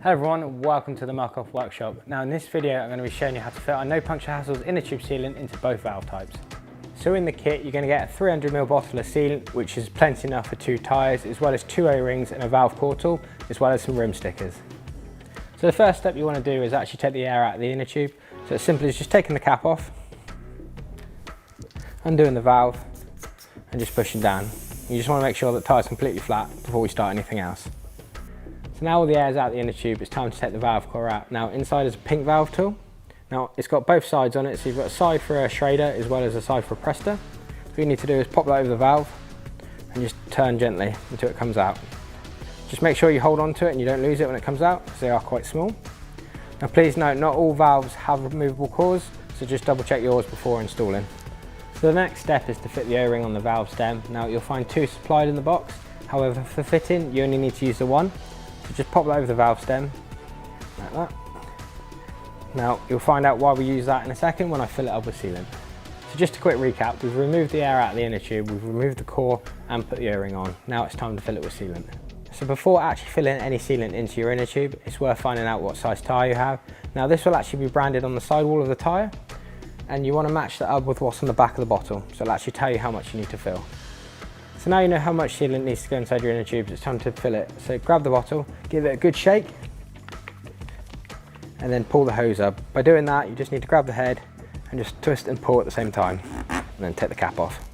Hello everyone, welcome to the Muc-Off workshop. Now in this video I'm going to be showing you how to fit our no puncture hassles inner tube sealant into both valve types. So in the kit you're going to get a 300ml bottle of sealant, which is plenty enough for 2 tyres, as well as 2 O-rings and a valve core tool, as well as some rim stickers. So the first step you want to do is actually take the air out of the inner tube. So it's simple as just taking the cap off, undoing the valve and just pushing down. You just want to make sure that the tyre is completely flat before we start anything else. So now all the air is out of the inner tube, it's time to take the valve core out. Now inside is a pink valve tool. Now it's got both sides on it, so you've got a side for a Schrader as well as a side for a Presta. What you need to do is pop that over the valve and just turn gently until it comes out. Just make sure you hold on to it and you don't lose it when it comes out, because they are quite small. Now please note, not all valves have removable cores, so just double check yours before installing. So the next step is to fit the O-ring on the valve stem. Now you'll find 2 supplied in the box, however for fitting you only need to use the one. So just pop that over the valve stem, like that. Now you'll find out why we use that in a second when I fill it up with sealant. So just a quick recap, we've removed the air out of the inner tube, we've removed the core and put the O-ring on. Now it's time to fill it with sealant. So before actually filling any sealant into your inner tube, it's worth finding out what size tyre you have. Now this will actually be branded on the sidewall of the tyre, and you want to match that up with what's on the back of the bottle, so it'll actually tell you how much you need to fill. So now you know how much sealant needs to go inside your inner tubes, it's time to fill it. So grab the bottle, give it a good shake, and then pull the hose up. By doing that, you just need to grab the head and just twist and pull at the same time, and then take the cap off.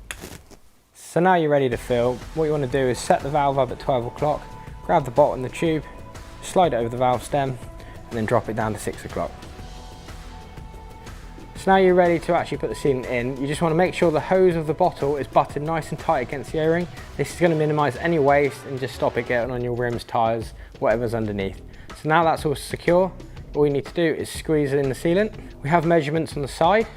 So now you're ready to fill. What you want to do is set the valve up at 12 o'clock, grab the bottom of the tube, slide it over the valve stem, and then drop it down to 6 o'clock. So now you're ready to actually put the sealant in. You just want to make sure the hose of the bottle is buttoned nice and tight against the O-ring. This is going to minimise any waste and just stop it getting on your rims, tyres, whatever's underneath. So now that's all secure, all you need to do is squeeze in the sealant. We have measurements on the side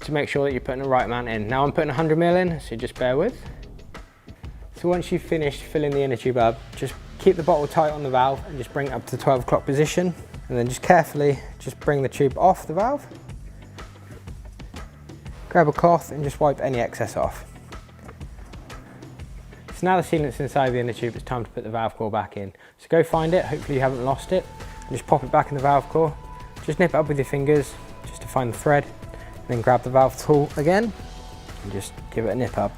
to make sure that you're putting the right amount in. Now I'm putting 100ml in, so just bear with. So once you've finished filling the inner tube up, just keep the bottle tight on the valve and just bring it up to the 12 o'clock position, and then just carefully just bring the tube off the valve. Grab a cloth and just wipe any excess off. So now the sealant's inside the inner tube, it's time to put the valve core back in. So go find it, hopefully you haven't lost it, and just pop it back in the valve core. Just nip it up with your fingers, just to find the thread, and then grab the valve tool again, and just give it a nip up.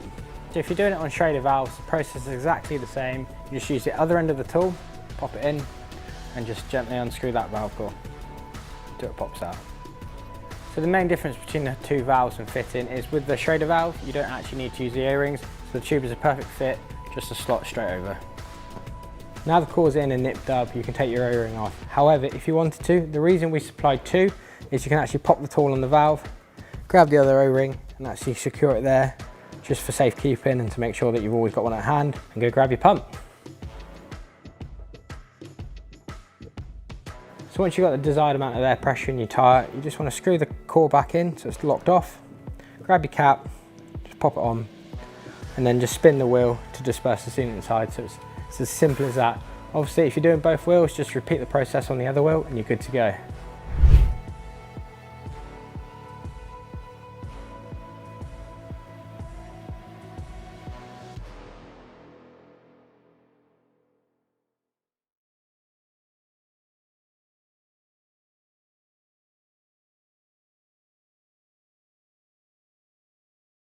So if you're doing it on Schrader valves, the process is exactly the same. You just use the other end of the tool, pop it in, and just gently unscrew that valve core until it pops out. So the main difference between the 2 valves and fitting is with the Schrader valve, you don't actually need to use the O-rings, so the tube is a perfect fit, just a slot straight over. Now the core's in and nipped up, you can take your O-ring off. However, if you wanted to, the reason we supplied 2 is you can actually pop the tool on the valve, grab the other O-ring and actually secure it there, just for safekeeping and to make sure that you've always got one at hand, and go grab your pump. So once you've got the desired amount of air pressure in your tyre, you just want to screw the core back in so it's locked off, grab your cap, just pop it on, and then just spin the wheel to disperse the sealant inside. So it's as simple as that. Obviously if you're doing both wheels, just repeat the process on the other wheel and you're good to go.